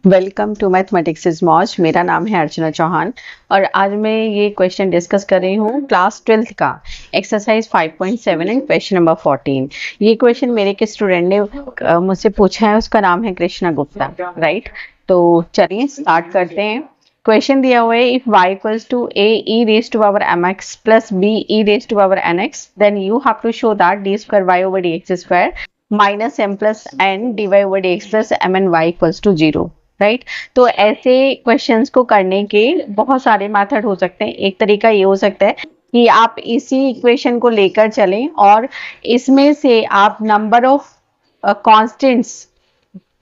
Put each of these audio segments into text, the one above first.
Welcome to mathematics is मौज। मेरा नाम है अर्चना चौहान और आज मैं ये क्वेश्चन डिस्कस कर रही हूँ क्लास 12th का एक्सरसाइज 5.7 एंड क्वेश्चन नंबर 14। ये क्वेश्चन मेरे एक स्टूडेंट ने मुझसे पूछा है, उसका नाम है कृष्णा गुप्ता, राइट। तो चलिए स्टार्ट करते हैं। क्वेश्चन दिया हुआ है, if y equals to a e raise to power mx plus b e raise to power nx then you have to show that d square y over dx square minus M plus N D Y over D X plus M N Y equals to 0, right. तो ऐसे questions को करने के बहुत सारे method हो सकते हैं। एक तरीका ये हो सकता है कि आप इसी इक्वेशन को लेकर चलें और इसमें से आप नंबर ऑफ कांस्टेंट्स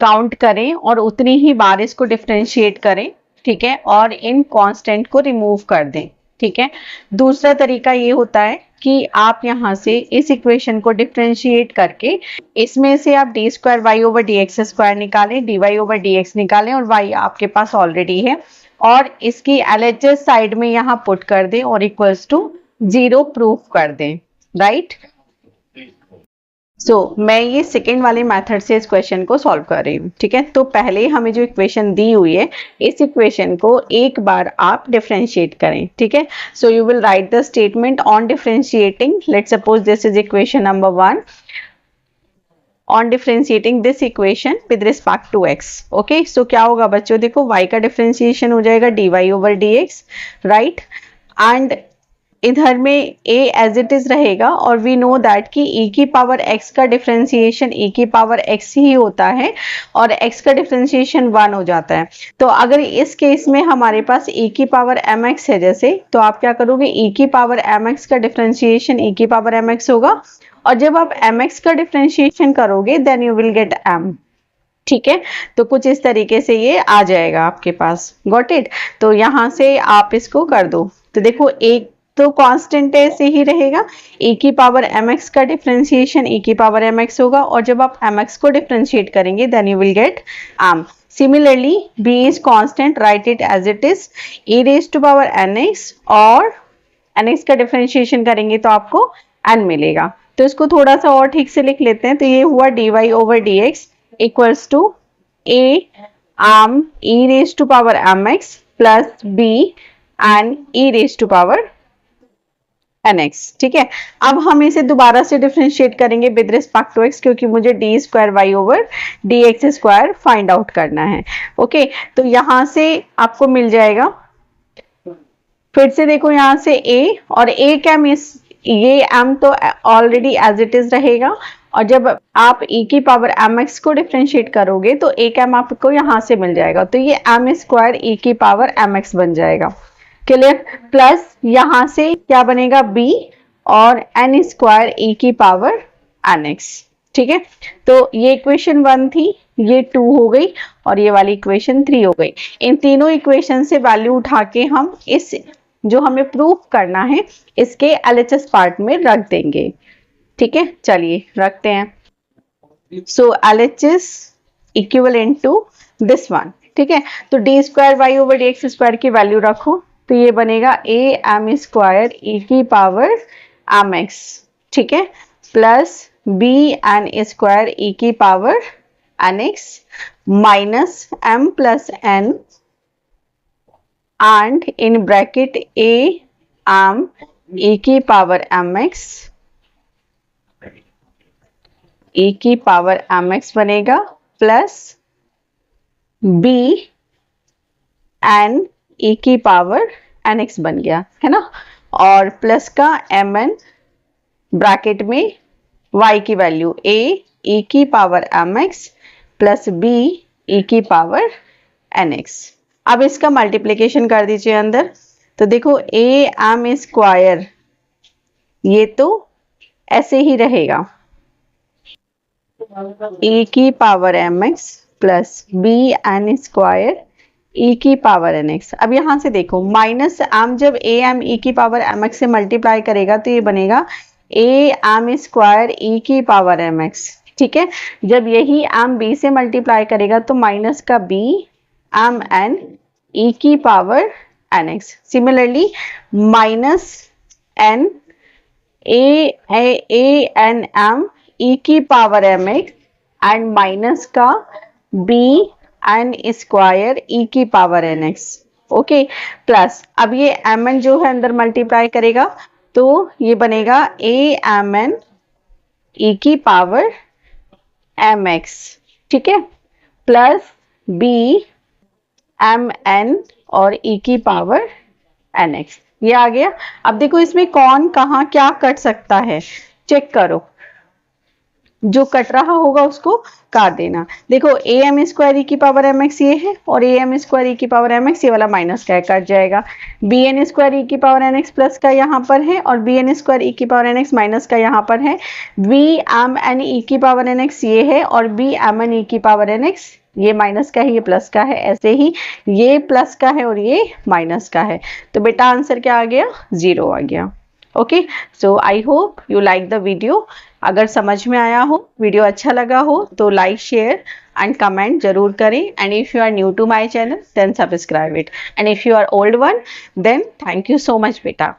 काउंट करें और उतनी ही बार इसको डिफरेंशिएट करें, ठीक है, और इन कांस्टेंट को रिमूव कर दें, ठीक है। दूसरा तरीका ये होता है कि आप यहाँ से इस इक्वेशन को डिफरेंशिएट करके इसमें से आप D square Y over D x square निकालें, D Y over D X निकालें और वाई आपके पास ऑलरेडी है और इसकी एलएचएस साइड में यहाँ पुट कर दें और इक्वल्स टू 0 प्रूफ कर दें, राइट। मैं ये सेकेंड वाले मेथड से इस क्वेश्चन को सॉल्व कर रही हूँ, ठीक है। तो पहले हमें जो इक्वेशन दी हुई है इस इक्वेशन को एक बार आप डिफरेंशिएट करें, ठीक है। So you will write the statement on differentiating, let's suppose this is equation number 1 on differentiating this equation with respect to x, okay. So क्या होगा बच्चों, देखो y का डिफरेंशिएशन हो जाएगा dy over dx, right, and इधर में a as it is रहेगा और वी नो दैट कि e की पावर x का डिफरेंशिएशन e की पावर x ही होता है और x का डिफरेंशिएशन 1 हो जाता है। तो अगर इस केस में हमारे पास e की पावर mx है जैसे, तो आप क्या करोगे, e की पावर mx का डिफरेंशिएशन e की पावर mx होगा और जब आप mx का डिफरेंशिएशन करोगे then you will get m, ठीक है। तो कुछ इस तरीके से ये आ जाएगा आपके पास, गॉट इट। तो यहां से आप इसको कर दो, तो देखो एक तो कांस्टेंट ऐसे ही रहेगा, e की पावर mx का डिफरेंशिएशन e की पावर mx होगा और जब आप mx को डिफरेंशिएट करेंगे then you will get m। Similarly b is constant, write it as it is e raise to power nx और nx का डिफरेंशिएशन करेंगे तो आपको n मिलेगा। तो इसको थोड़ा सा और ठीक से लिख लेते हैं। तो ये हुआ dy over dx equals to a m e raise to power mx plus b and e raise to power nx, ठीक है। अब हम इसे दोबारा से डिफरेंशिएट करेंगे विद रिस्पेक्ट टू x क्योंकि मुझे d square Y over D x square find out करना है, ओके। तो यहां से आपको मिल जाएगा, फिर से देखो यहाँ से a और a क्या मिस, ये m तो ऑलरेडी एज इट इज रहेगा और जब आप e की पावर mx को डिफरेंशिएट करोगे तो एक m आपको यहाँ से मिल जाएगा, तो ये m स्क्वायर e की पावर mx बन जाएगा, क्लियर। प्लस यहां से क्या बनेगा b और n स्क्वायर e की पावर nx, ठीक है। तो ये इक्वेशन 1 थी, ये 2 हो गई और ये वाली इक्वेशन 3 हो गई। इन तीनों इक्वेशन से वैल्यू उठा के हम इस जो हमें प्रूफ करना है इसके एलएचएस पार्ट में रख देंगे, ठीक है। चलिए रखते हैं। So LHS equivalent to this one, ठीक है। तो d square Y over D x square की वैल्यू रखो तो ये बनेगा a m स्क्वायर e की पावर mx, ठीक है, plus b n square e की power nx minus m plus n and in bracket a m e की पावर mx e की पावर mx बनेगा प्लस b n e की power nx बन गया है ना, और प्लस का mn ब्रैकेट में y की वैल्यू a e की power mx plus b e की पावर nx। अब इसका मल्टीप्लिकेशन कर दीजिए अंदर, तो देखो a m स्क्वायर ये तो ऐसे ही रहेगा e की power mx plus b n square e की पावर nx। अब यहां से देखो माइनस m जब a m e की पावर mx से मल्टीप्लाई करेगा तो ये बनेगा a m स्क्वायर e की पावर mx, ठीक है। जब यही m b से मल्टीप्लाई करेगा तो माइनस का b m n e की power nx। Similarly minus n a n m e की पावर mx एंड माइनस का बी एन स्क्वायर ई की power n x, okay, plus अब ये एम एन जो है अंदर मल्टीप्लाई करेगा तो ये बनेगा ए एम एन ई की पावर एम एक्स, ठीक है, प्लस बी एम एन और ई की पावर एन एक्स, ये आ गया। अब देखो इसमें कौन कहाँ क्या कट सकता है, चेक करो, जो कट रहा होगा उसको काट देना। देखो ए एम स्क्वायर ई की पावर एम एक्स ये है और ए एम स्क्वायर ई की पावर एम एक्स ये वाला माइनस का है, कट जाएगा। बी एन स्क्वायर ई की पावर एन एक्स प्लस का यहाँ पर है और बी एन स्क्वायर ई की पावर एन एक्स माइनस का यहाँ पर है। बी एम एन ई की पावर एन एक्स ये है और बी एम एन ई की पावर एन एक्स ये माइनस का है, ये प्लस का है, ऐसे ही ये प्लस का है और ये माइनस का है। तो बेटा आंसर क्या आ गया, 0 आ गया। Okay, so I hope you like the video. अगर समझ में आया हो, वीडियो अच्छा लगा हो तो लाइक शेयर एंड कमेंट जरूर करें। And if you are new to my channel then subscribe it, and if you are old one then thank you so much बेटा।